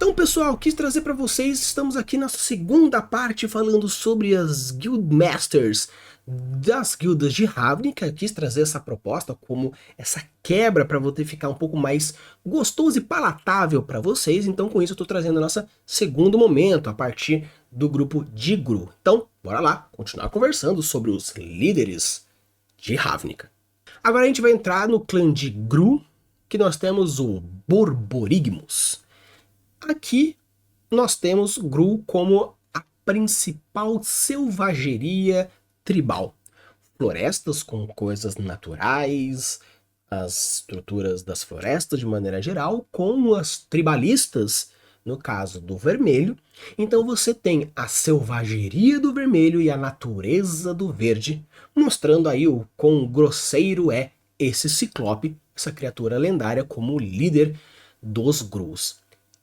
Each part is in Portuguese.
Então, pessoal, quis trazer para vocês, estamos aqui na segunda parte falando sobre as Guildmasters das guildas de Ravnica. Quis trazer essa proposta como essa quebra para você ficar um pouco mais gostoso e palatável para vocês. Então, com isso, eu estou trazendo a nossa segundo momento a partir do grupo de Gru. Então, bora lá, continuar conversando sobre os líderes de Ravnica. Agora a gente vai entrar no clã de Gru, que nós temos o Borborigmus. Aqui nós temos Gru como a principal selvageria tribal. Florestas com coisas naturais, as estruturas das florestas de maneira geral, com as tribalistas, no caso do vermelho. Então você tem a selvageria do vermelho e a natureza do verde, mostrando aí o quão grosseiro é esse ciclope, essa criatura lendária como líder dos Grus.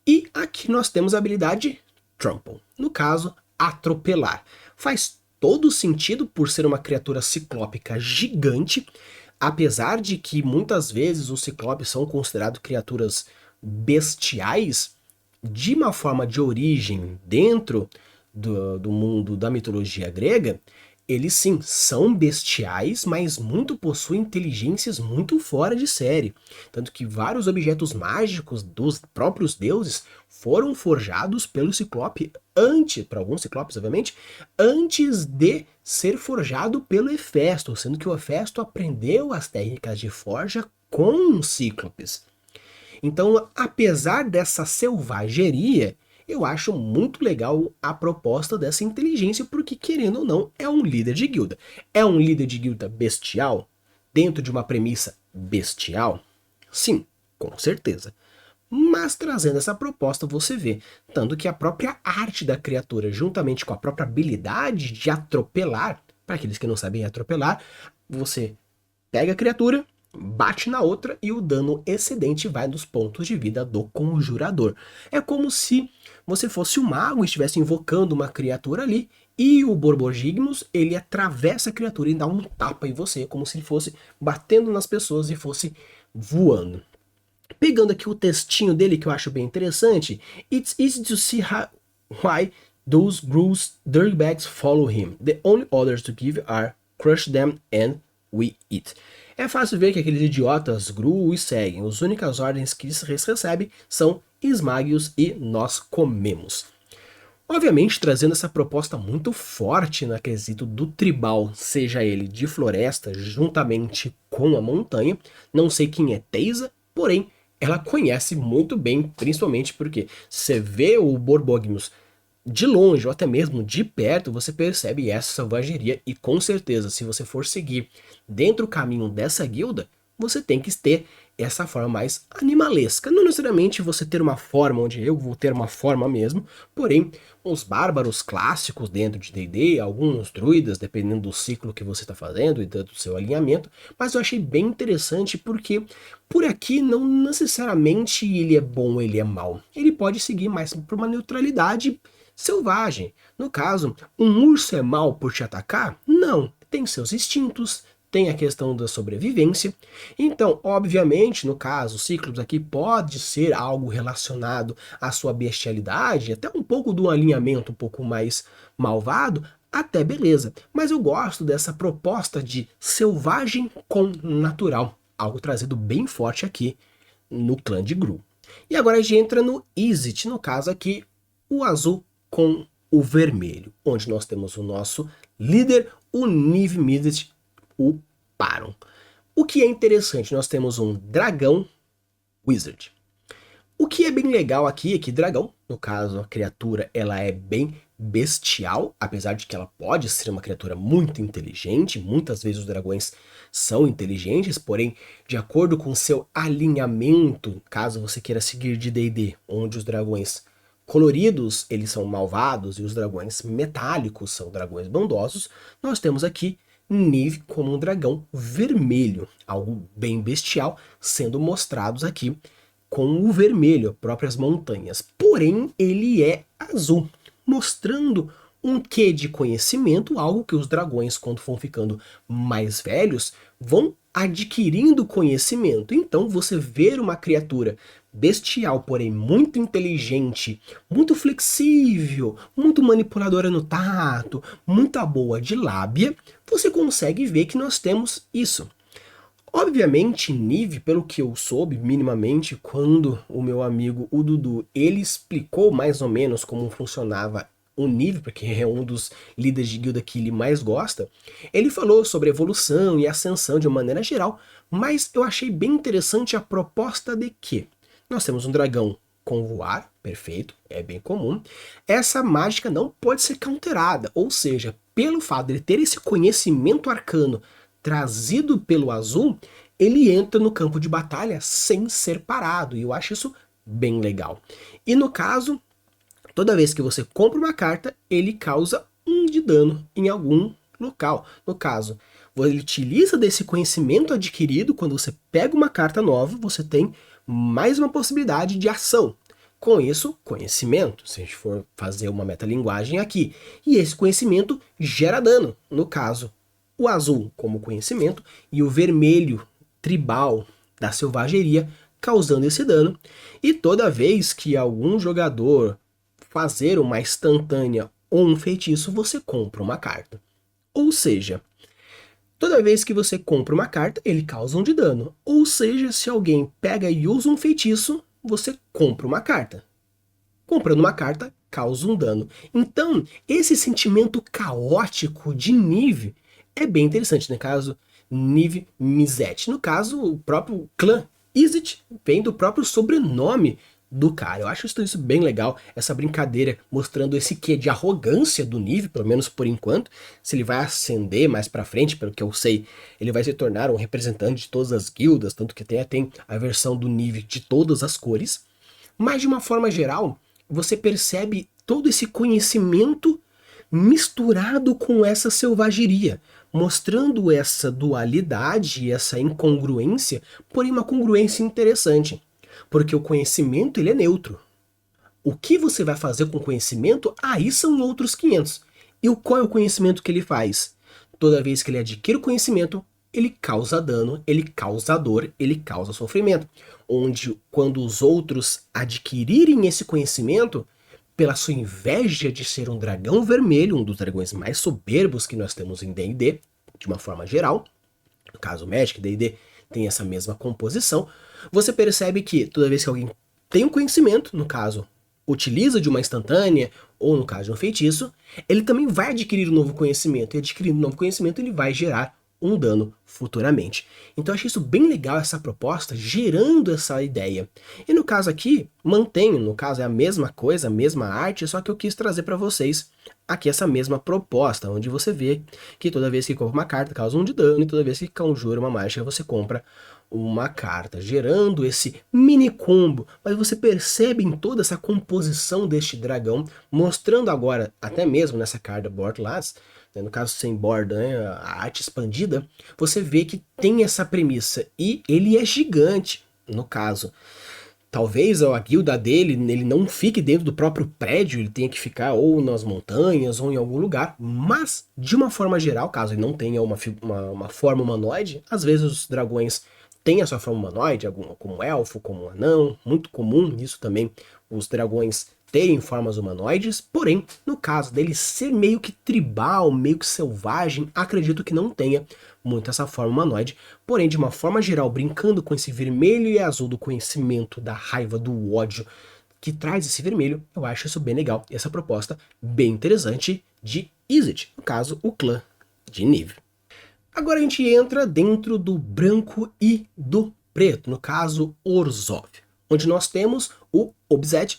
E aqui nós temos a habilidade Trample, no caso, atropelar. Faz todo sentido por ser uma criatura ciclópica gigante, apesar de que muitas vezes os ciclopes são considerados criaturas bestiais, de uma forma de origem dentro do mundo da mitologia grega, eles sim são bestiais, mas muito possuem inteligências muito fora de série. Tanto que vários objetos mágicos dos próprios deuses foram forjados pelo Ciclope para alguns Ciclopes, obviamente, antes de ser forjado pelo Hefesto, sendo que o Hefesto aprendeu as técnicas de forja com os Cíclopes. Então, apesar dessa selvageria, eu acho muito legal a proposta dessa inteligência, porque, querendo ou não, é um líder de guilda. É um líder de guilda bestial? Dentro de uma premissa bestial? Sim, com certeza. Mas trazendo essa proposta você vê, tanto que a própria arte da criatura, juntamente com a própria habilidade de atropelar, para aqueles que não sabem atropelar, você pega a criatura, bate na outra e o dano excedente vai nos pontos de vida do conjurador. É como se você fosse um mago e estivesse invocando uma criatura ali e o Borborigmus, ele atravessa a criatura e dá um tapa em você, como se ele fosse batendo nas pessoas e fosse voando. Pegando aqui o textinho dele que eu acho bem interessante, it's easy to see why those Grus dirtbags follow him. The only orders to give are crush them and we eat. É fácil ver que aqueles idiotas Gru os seguem. As únicas ordens que eles recebem são esmague-os e nós comemos. Obviamente trazendo essa proposta muito forte na quesito do tribal, seja ele de floresta juntamente com a montanha. Não sei quem é Teisa, porém ela conhece muito bem, principalmente porque você vê o Borborigmus de longe ou até mesmo de perto, você percebe essa selvageria e com certeza, se você for seguir dentro do caminho dessa guilda, você tem que ter essa forma mais animalesca. Não necessariamente você ter uma forma onde eu vou ter uma forma mesmo, porém, os bárbaros clássicos dentro de D&D, alguns druidas, dependendo do ciclo que você está fazendo e do seu alinhamento, mas eu achei bem interessante porque por aqui não necessariamente ele é bom ou ele é mau. Ele pode seguir mais por uma neutralidade selvagem. No caso, um urso é mau por te atacar? Não, tem seus instintos, tem a questão da sobrevivência. Então, obviamente, no caso, o Cíclopes aqui pode ser algo relacionado à sua bestialidade, até um pouco do alinhamento um pouco mais malvado, até beleza. Mas eu gosto dessa proposta de selvagem com natural, algo trazido bem forte aqui no clã de Gru. E agora a gente entra no Izzet, no caso aqui, o azul com o vermelho, onde nós temos o nosso líder, o Niv Mizzet, o Paron. O que é interessante, nós temos um dragão wizard. O que é bem legal aqui é que dragão, no caso a criatura, ela é bem bestial, apesar de que ela pode ser uma criatura muito inteligente, muitas vezes os dragões são inteligentes, porém, de acordo com seu alinhamento, caso você queira seguir de D&D, onde os dragões coloridos, eles são malvados, e os dragões metálicos são dragões bondosos, nós temos aqui Niv como um dragão vermelho, algo bem bestial, sendo mostrados aqui com o vermelho, próprias montanhas. Porém, ele é azul, mostrando um quê de conhecimento, algo que os dragões, quando vão ficando mais velhos, vão adquirindo conhecimento. Então, você ver uma criatura bestial, porém muito inteligente, muito flexível, muito manipuladora no tato, muito boa de lábia, você consegue ver que nós temos isso. Obviamente, Nive, pelo que eu soube minimamente, quando o meu amigo, o Dudu, ele explicou mais ou menos como funcionava o Nive, porque é um dos líderes de guilda que ele mais gosta, ele falou sobre evolução e ascensão de uma maneira geral, mas eu achei bem interessante a proposta de que nós temos um dragão com voar, perfeito, é bem comum, essa mágica não pode ser counterada, ou seja, pelo fato de ele ter esse conhecimento arcano trazido pelo azul, ele entra no campo de batalha sem ser parado, e eu acho isso bem legal. E no caso, toda vez que você compra uma carta, ele causa 1 de dano em algum local. No caso, ele utiliza desse conhecimento adquirido, quando você pega uma carta nova, você tem mais uma possibilidade de ação. Com isso, conhecimento, se a gente for fazer uma metalinguagem aqui, e esse conhecimento gera dano. No caso, o azul como conhecimento e o vermelho tribal da selvageria causando esse dano. E toda vez que algum jogador fazer uma instantânea ou um feitiço, você compra uma carta. Ou seja, toda vez que você compra uma carta, ele causa 1 de dano. Ou seja, se alguém pega e usa um feitiço, você compra uma carta. Comprando uma carta, causa 1 dano. Então, esse sentimento caótico de Nive é bem interessante. No caso, Nive Mizzet. No caso, o próprio clã Izzet vem do próprio sobrenome do cara. Eu acho isso bem legal, essa brincadeira mostrando esse quê de arrogância do Nive, pelo menos por enquanto. Se ele vai ascender mais pra frente, pelo que eu sei, ele vai se tornar um representante de todas as guildas, tanto que tem a versão do Nive de todas as cores. Mas de uma forma geral, você percebe todo esse conhecimento misturado com essa selvageria, mostrando essa dualidade, essa incongruência, porém uma congruência interessante. Porque o conhecimento ele é neutro. O que você vai fazer com o conhecimento, aí são outros 500. E qual é o conhecimento que ele faz? Toda vez que ele adquire o conhecimento, ele causa dano, ele causa dor, ele causa sofrimento. Onde, quando os outros adquirirem esse conhecimento, pela sua inveja de ser um dragão vermelho, um dos dragões mais soberbos que nós temos em D&D, de uma forma geral, no caso Magic, D&D tem essa mesma composição, você percebe que toda vez que alguém tem um conhecimento, no caso, utiliza de uma instantânea, ou no caso de um feitiço, ele também vai adquirir um novo conhecimento, e adquirindo um novo conhecimento ele vai gerar um dano futuramente. Então eu achei isso bem legal, essa proposta, gerando essa ideia. E no caso aqui, mantenho, no caso é a mesma coisa, a mesma arte, só que eu quis trazer para vocês aqui essa mesma proposta, onde você vê que toda vez que compra uma carta causa 1 de dano, e toda vez que conjura uma mágica você compra uma carta, gerando esse mini combo. Mas você percebe em toda essa composição deste dragão, mostrando agora, até mesmo nessa carta Borderlands, no caso sem borda, né, a arte expandida, você vê que tem essa premissa, e ele é gigante, no caso. Talvez a guilda dele, ele não fique dentro do próprio prédio, ele tenha que ficar ou nas montanhas ou em algum lugar, mas de uma forma geral, caso ele não tenha uma forma humanoide, às vezes os dragões têm a sua forma humanoide, como elfo, como anão, muito comum isso também, os dragões terem formas humanoides, porém, no caso dele ser meio que tribal, meio que selvagem, acredito que não tenha muito essa forma humanoide, porém, de uma forma geral, brincando com esse vermelho e azul do conhecimento, da raiva, do ódio, que traz esse vermelho, eu acho isso bem legal, e essa proposta bem interessante de Izzet, no caso, o clã de Nive. Agora a gente entra dentro do branco e do preto, no caso, Orzhov, onde nós temos o Obzed,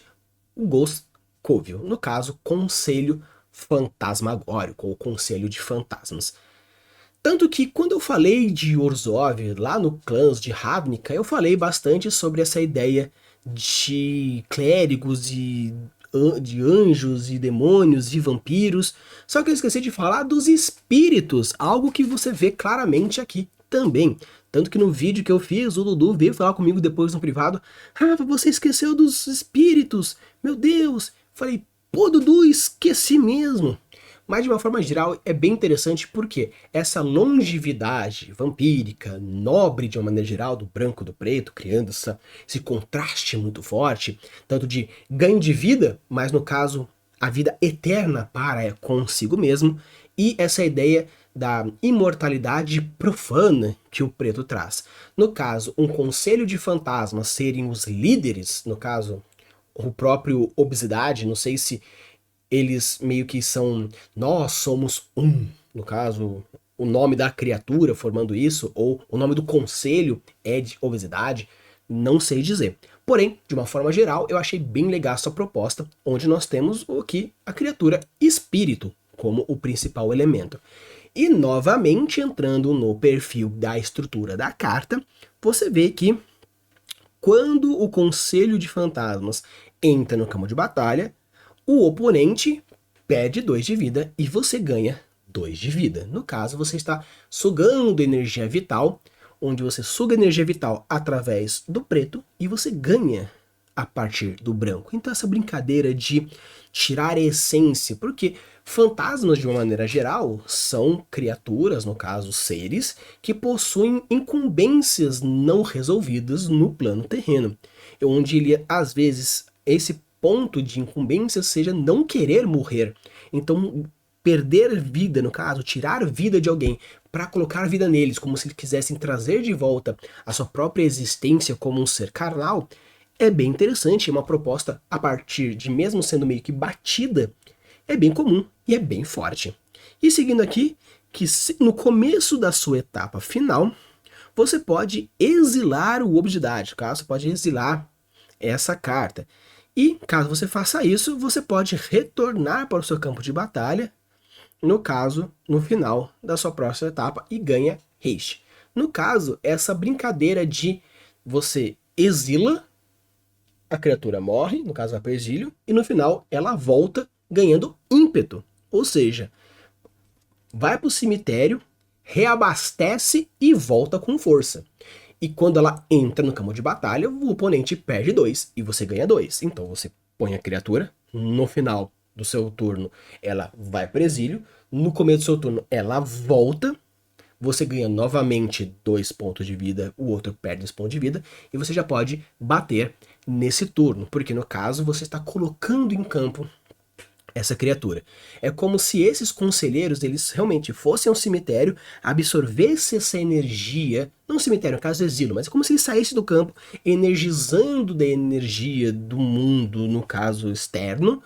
o Ghost Covil, no caso, Conselho Fantasmagórico, ou Conselho de Fantasmas. Tanto que quando eu falei de Orzhov, lá no Clãs de Ravnica, eu falei bastante sobre essa ideia de clérigos e de anjos e demônios e vampiros, só que eu esqueci de falar dos espíritos, algo que você vê claramente aqui também. Tanto que no vídeo que eu fiz, o Dudu veio falar comigo depois no privado, Rafa, você esqueceu dos espíritos, meu Deus. Falei, pô Dudu, esqueci mesmo. Mas de uma forma geral é bem interessante porque essa longevidade vampírica, nobre de uma maneira geral, do branco, do preto, criando esse contraste muito forte, tanto de ganho de vida, mas no caso a vida eterna para consigo mesmo, e essa ideia da imortalidade profana que o preto traz. No caso, um conselho de fantasmas serem os líderes, no caso, o próprio Obesidade, não sei se eles meio que são, nós somos um, no caso, o nome da criatura formando isso, ou o nome do conselho é de Obesidade, não sei dizer. Porém, de uma forma geral, eu achei bem legal essa proposta, onde nós temos o que a criatura espírito como o principal elemento. E novamente, entrando no perfil da estrutura da carta, você vê que quando o Conselho de Fantasmas entra no campo de batalha, o oponente perde 2 de vida e você ganha 2 de vida. No caso, você está sugando energia vital, onde você suga energia vital através do preto e você ganha a partir do branco. Então essa brincadeira de tirar a essência, porque fantasmas de uma maneira geral são criaturas, no caso seres, que possuem incumbências não resolvidas no plano terreno, onde ele às vezes esse ponto de incumbência seja não querer morrer. Então perder vida, no caso, tirar vida de alguém para colocar vida neles, como se eles quisessem trazer de volta a sua própria existência como um ser carnal, é bem interessante, é uma proposta a partir de, mesmo sendo meio que batida, é bem comum e é bem forte. E seguindo aqui, que no começo da sua etapa final, você pode exilar o Obsidade, caso você pode exilar essa carta. E caso você faça isso, você pode retornar para o seu campo de batalha, no caso, no final da sua próxima etapa, e ganha haste. No caso, essa brincadeira de você exila, a criatura morre, no caso vai para o exílio, e no final ela volta ganhando ímpeto. Ou seja, vai para o cemitério, reabastece e volta com força. E quando ela entra no campo de batalha, o oponente perde 2 e você ganha 2. Então você põe a criatura, no final do seu turno ela vai para o exílio, no começo do seu turno ela volta, você ganha novamente 2 pontos de vida, o outro perde 2 pontos de vida, e você já pode bater nesse turno, porque no caso você está colocando em campo essa criatura. É como se esses conselheiros, eles realmente fossem ao cemitério, absorvessem essa energia, não cemitério, no caso do exílio, mas é como se eles saíssem do campo, energizando da energia do mundo, no caso externo,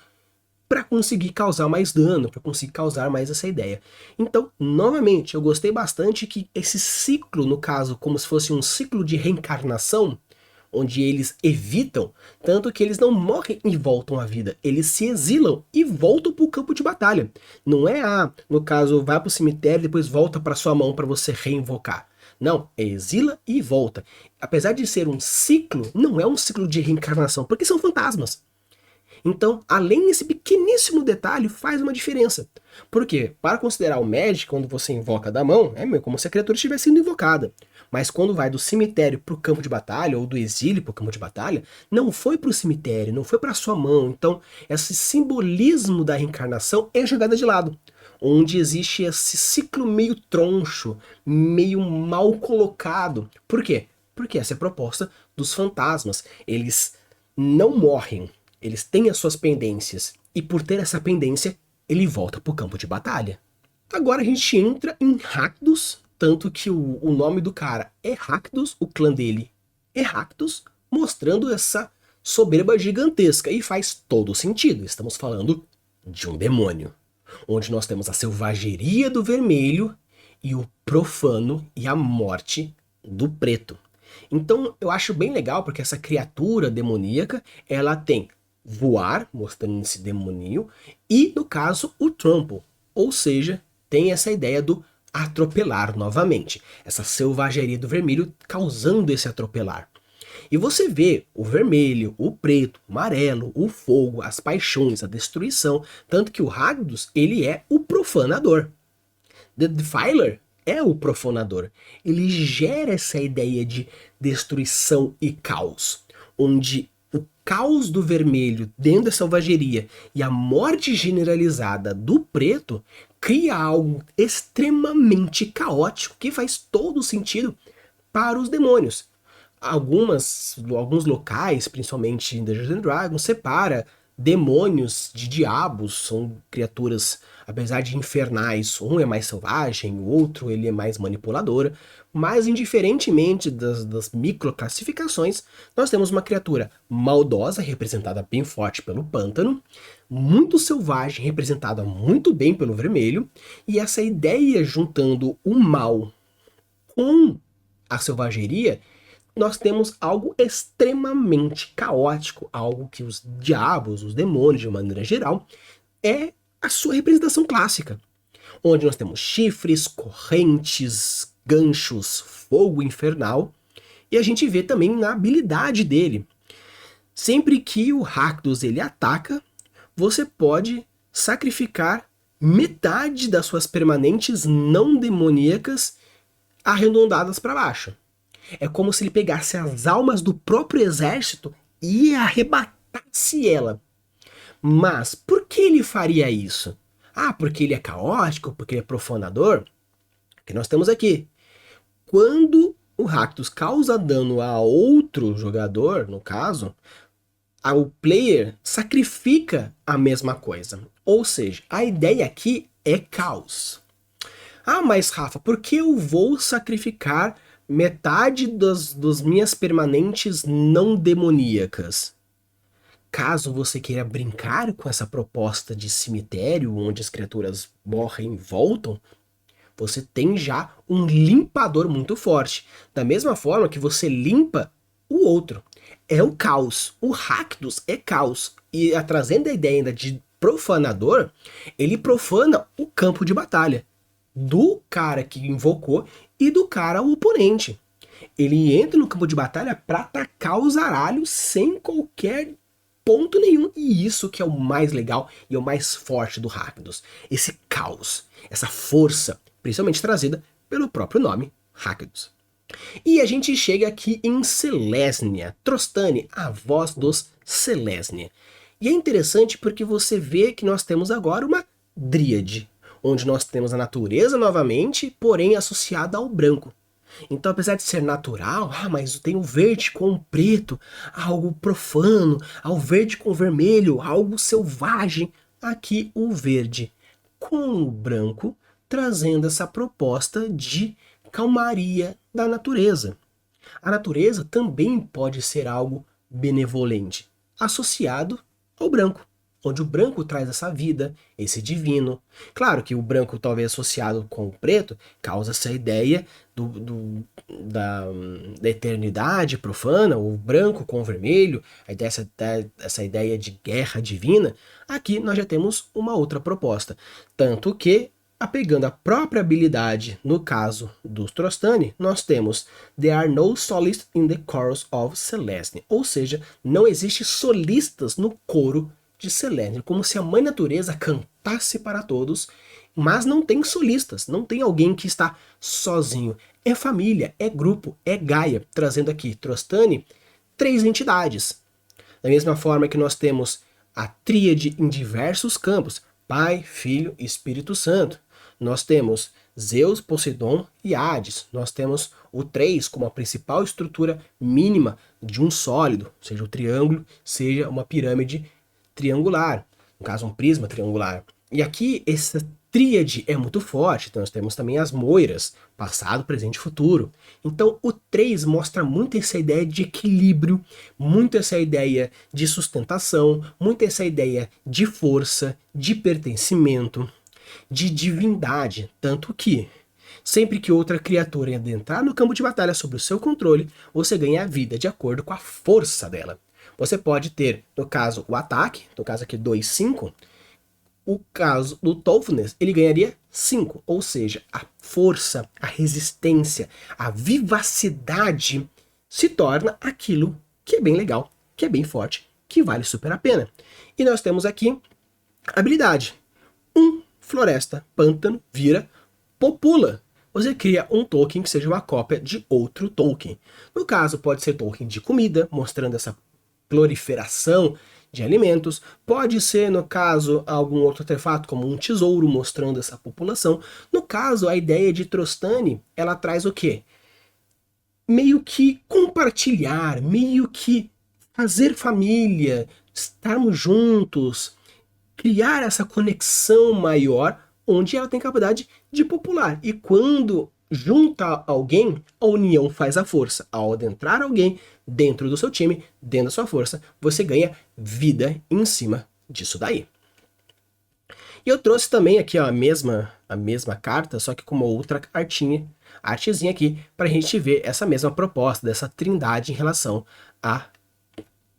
para conseguir causar mais dano, para conseguir causar mais essa ideia. Então, novamente, eu gostei bastante que esse ciclo, no caso, como se fosse um ciclo de reencarnação, onde eles evitam, tanto que eles não morrem e voltam à vida, eles se exilam e voltam para o campo de batalha. Não é, no caso, vai para o cemitério e depois volta para sua mão para você reinvocar. Não, é exila e volta. Apesar de ser um ciclo, não é um ciclo de reencarnação, porque são fantasmas. Então, além desse pequeníssimo detalhe, faz uma diferença. Por quê? Para considerar o Magic, quando você invoca da mão, é meio como se a criatura estivesse sendo invocada. Mas quando vai do cemitério para o campo de batalha, ou do exílio para o campo de batalha, não foi para o cemitério, não foi para sua mão. Então, esse simbolismo da reencarnação é jogada de lado. Onde existe esse ciclo meio troncho, meio mal colocado. Por quê? Porque essa é a proposta dos fantasmas. Eles não morrem. Eles têm as suas pendências, e por ter essa pendência, ele volta para o campo de batalha. Agora a gente entra em Rakdos, tanto que o nome do cara é Rakdos, o clã dele é Rakdos, mostrando essa soberba gigantesca, e faz todo sentido, estamos falando de um demônio, onde nós temos a selvageria do vermelho, e o profano e a morte do preto. Então eu acho bem legal, porque essa criatura demoníaca, ela tem voar, mostrando esse demoninho, e no caso o trample, ou seja, tem essa ideia do atropelar novamente, essa selvageria do vermelho causando esse atropelar. E você vê o vermelho, o preto, o amarelo, o fogo, as paixões, a destruição, tanto que o Rakdos, ele é o profanador. The Defiler é o profanador, ele gera essa ideia de destruição e caos, onde o caos do vermelho dentro da selvageria e a morte generalizada do preto cria algo extremamente caótico que faz todo sentido para os demônios. Alguns locais, principalmente em Dungeons and Dragons, separa demônios de diabos, são criaturas, apesar de infernais, um é mais selvagem, o outro ele é mais manipuladora, mas indiferentemente das microclassificações, nós temos uma criatura maldosa, representada bem forte pelo pântano, muito selvagem, representada muito bem pelo vermelho, e essa ideia juntando o mal com a selvageria, nós temos algo extremamente caótico, algo que os diabos, os demônios de maneira geral, é a sua representação clássica, onde nós temos chifres, correntes, ganchos, fogo infernal, e a gente vê também na habilidade dele. Sempre que o Rakdos ele ataca, você pode sacrificar metade das suas permanentes não demoníacas arredondadas para baixo. É como se ele pegasse as almas do próprio exército e arrebatasse ela. Mas por que ele faria isso? Ah, porque ele é caótico, porque ele é profanador? O que nós temos aqui? Quando o Rakdos causa dano a outro jogador, no caso, o player sacrifica a mesma coisa. Ou seja, a ideia aqui é caos. Ah, mas Rafa, por que eu vou sacrificar metade das minhas permanentes não demoníacas? Caso você queira brincar com essa proposta de cemitério, onde as criaturas morrem e voltam, você tem já um limpador muito forte. Da mesma forma que você limpa o outro. É o caos. O Rakdos é caos. E trazendo a ideia ainda de profanador, ele profana o campo de batalha do cara que invocou e do cara oponente. Ele entra no campo de batalha para atacar o zaralho sem qualquer ponto nenhum. E isso que é o mais legal e é o mais forte do Rakdos. Esse caos, essa força, principalmente trazida pelo próprio nome, Rakdos. E a gente chega aqui em Selesnya, Trostane, a voz dos Selesnya. E é interessante porque você vê que nós temos agora uma dríade, onde nós temos a natureza novamente, porém associada ao branco. Então, apesar de ser natural, mas tem o verde com o preto, algo profano, ao verde com o vermelho, algo selvagem. Aqui o verde com o branco, trazendo essa proposta de calmaria da natureza. A natureza também pode ser algo benevolente, associado ao branco, onde o branco traz essa vida, esse divino. Claro que o branco, talvez associado com o preto, causa essa ideia da eternidade profana, o branco com o vermelho, essa ideia de guerra divina. Aqui nós já temos uma outra proposta. Tanto que, apegando a própria habilidade, no caso dos Trostani, nós temos There are no solists in the chorus of Selesnya. Ou seja, não existe solistas no coro de Selesnya, como se a mãe natureza cantasse para todos, mas não tem solistas, não tem alguém que está sozinho. É família, é grupo, é Gaia, trazendo aqui Trostani, 3 entidades. Da mesma forma que nós temos a tríade em diversos campos, Pai, Filho e Espírito Santo. Nós temos Zeus, Poseidon e Hades. Nós temos o 3 como a principal estrutura mínima de um sólido, seja o triângulo, seja uma pirâmide triangular, no caso um prisma triangular. E aqui essa tríade é muito forte, então nós temos também as moiras, passado, presente e futuro. Então o 3 mostra muito essa ideia de equilíbrio, muito essa ideia de sustentação, muito essa ideia de força, de pertencimento, de divindade, tanto que sempre que outra criatura entrar no campo de batalha sob o seu controle, você ganha a vida de acordo com a força dela. Você pode ter, no caso, o ataque, no caso aqui 2, 5, o caso do Toughness, ele ganharia 5, ou seja, a força, a resistência, a vivacidade se torna aquilo que é bem legal, que é bem forte, que vale super a pena. E nós temos aqui a habilidade. Floresta, pântano, vira, popula. Você cria um token que seja uma cópia de outro token. No caso, pode ser token de comida, mostrando essa proliferação de alimentos, pode ser, no caso, algum outro artefato, como um tesouro, mostrando essa população. No caso, a ideia de Trostani, ela traz o quê? Meio que compartilhar, meio que fazer família, estarmos juntos, criar essa conexão maior, onde ela tem capacidade de popular. E quando junta alguém, a união faz a força. Ao adentrar alguém dentro do seu time, dentro da sua força, você ganha vida em cima disso daí. E eu trouxe também aqui ó, a mesma carta, só que com uma outra artezinha aqui, para a gente ver essa mesma proposta, dessa trindade em relação a,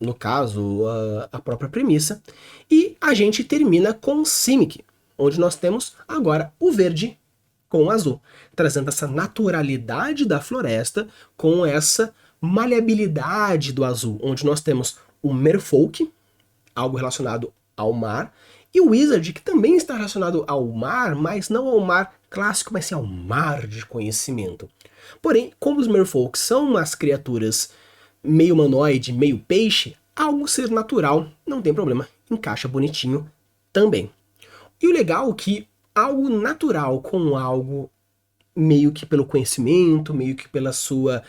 no caso, a própria premissa. E a gente termina com Simic, onde nós temos agora o verde com o azul, trazendo essa naturalidade da floresta com essa maleabilidade do azul, onde nós temos o Merfolk, algo relacionado ao mar, e o Wizard, que também está relacionado ao mar, mas não ao mar clássico, mas sim ao mar de conhecimento. Porém, como os Merfolk são umas criaturas meio humanoide, meio peixe, algo ser natural, não tem problema, encaixa bonitinho também. E o legal é que algo natural com algo meio que pelo conhecimento, meio que pela sua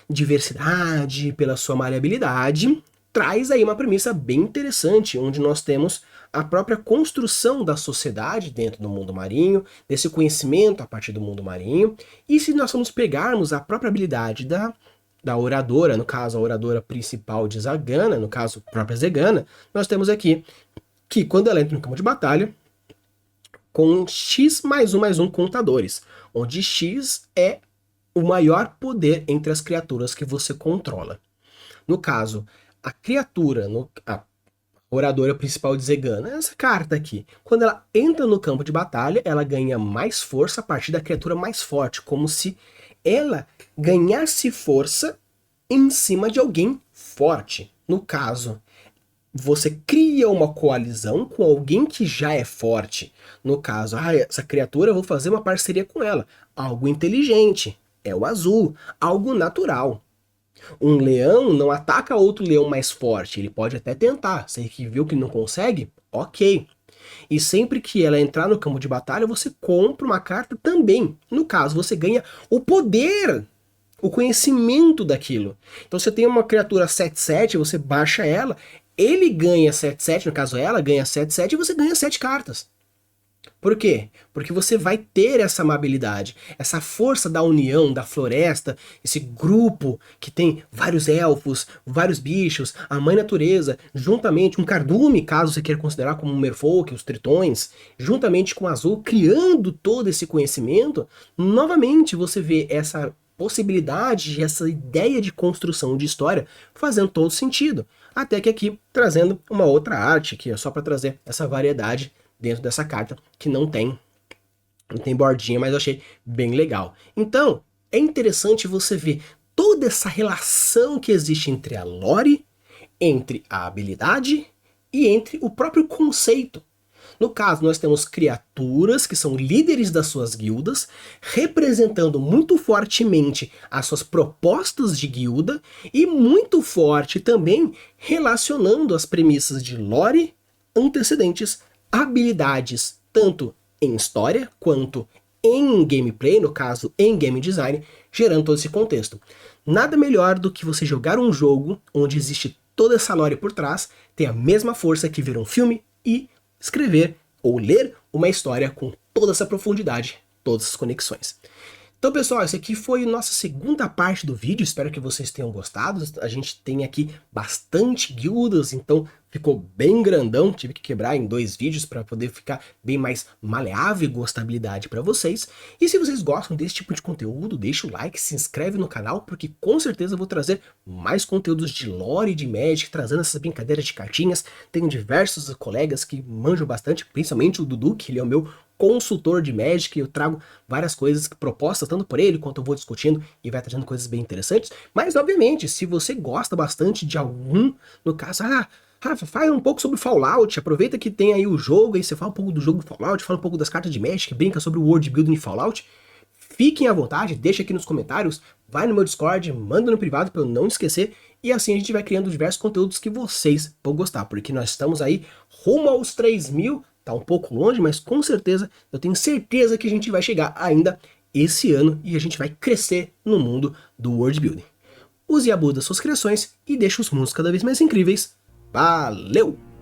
diversidade, pela sua maleabilidade, traz aí uma premissa bem interessante, onde nós temos a própria construção da sociedade dentro do mundo marinho, desse conhecimento a partir do mundo marinho, e se nós formos pegarmos a própria habilidade da oradora, no caso a oradora principal de Zagana, no caso a própria Zegana, nós temos aqui que quando ela entra no campo de batalha, com X mais um contadores, onde X é o maior poder entre as criaturas que você controla. No caso, a criatura, a oradora principal de Zegana, essa carta aqui, quando ela entra no campo de batalha, ela ganha mais força a partir da criatura mais forte, como se ela ganhasse força em cima de alguém forte. No caso, você cria uma coalizão com alguém que já é forte. No caso, essa criatura, eu vou fazer uma parceria com ela. Algo inteligente, é o azul, algo natural. Um leão não ataca outro leão mais forte, ele pode até tentar, se ele viu que não consegue, ok. E sempre que ela entrar no campo de batalha, você compra uma carta também. No caso, você ganha o poder, o conhecimento daquilo. Então você tem uma criatura 7/7, você baixa ela, ele ganha 7/7, no caso ela ganha 7/7 e você ganha 7 cartas. Por quê? Porque você vai ter essa amabilidade, essa força da união, da floresta, esse grupo que tem vários elfos, vários bichos, a mãe natureza, juntamente um cardume, caso você queira considerar como um merfolk, os tritões, juntamente com o azul, criando todo esse conhecimento, novamente você vê essa possibilidade, essa ideia de construção de história fazendo todo sentido. Até que aqui, trazendo uma outra arte, que é só para trazer essa variedade dentro dessa carta, que não tem bordinha, mas eu achei bem legal. Então, é interessante você ver toda essa relação que existe entre a lore, entre a habilidade e entre o próprio conceito. No caso, nós temos criaturas que são líderes das suas guildas, representando muito fortemente as suas propostas de guilda e muito forte também relacionando as premissas de lore, antecedentes, habilidades, tanto em história quanto em gameplay, no caso em game design, gerando todo esse contexto. Nada melhor do que você jogar um jogo onde existe toda essa lore por trás, tem a mesma força que ver um filme e escrever ou ler uma história com toda essa profundidade, todas as conexões. Então, pessoal, essa aqui foi a nossa segunda parte do vídeo, espero que vocês tenham gostado. A gente tem aqui bastante guildas, então ficou bem grandão, tive que quebrar em 2 vídeos para poder ficar bem mais maleável e gostabilidade para vocês. E se vocês gostam desse tipo de conteúdo, deixa o like, se inscreve no canal, porque com certeza eu vou trazer mais conteúdos de lore e de Magic, trazendo essas brincadeiras de cartinhas. Tenho diversos colegas que manjam bastante, principalmente o Dudu, que ele é o meu consultor de Magic, eu trago várias coisas propostas tanto por ele quanto eu vou discutindo e vai trazendo coisas bem interessantes. Mas obviamente, se você gosta bastante de algum, no caso, Rafa, fala um pouco sobre Fallout, aproveita que tem aí o jogo, aí você fala um pouco do jogo Fallout, fala um pouco das cartas de Magic, brinca sobre o world building em Fallout, fiquem à vontade, deixa aqui nos comentários, vai no meu Discord, manda no privado para eu não esquecer, e assim a gente vai criando diversos conteúdos que vocês vão gostar, porque nós estamos aí rumo aos 3.000, tá um pouco longe, mas com certeza, eu tenho certeza que a gente vai chegar ainda esse ano e a gente vai crescer no mundo do world building. Use e abude das suas criações e deixe os mundos cada vez mais incríveis. Valeu!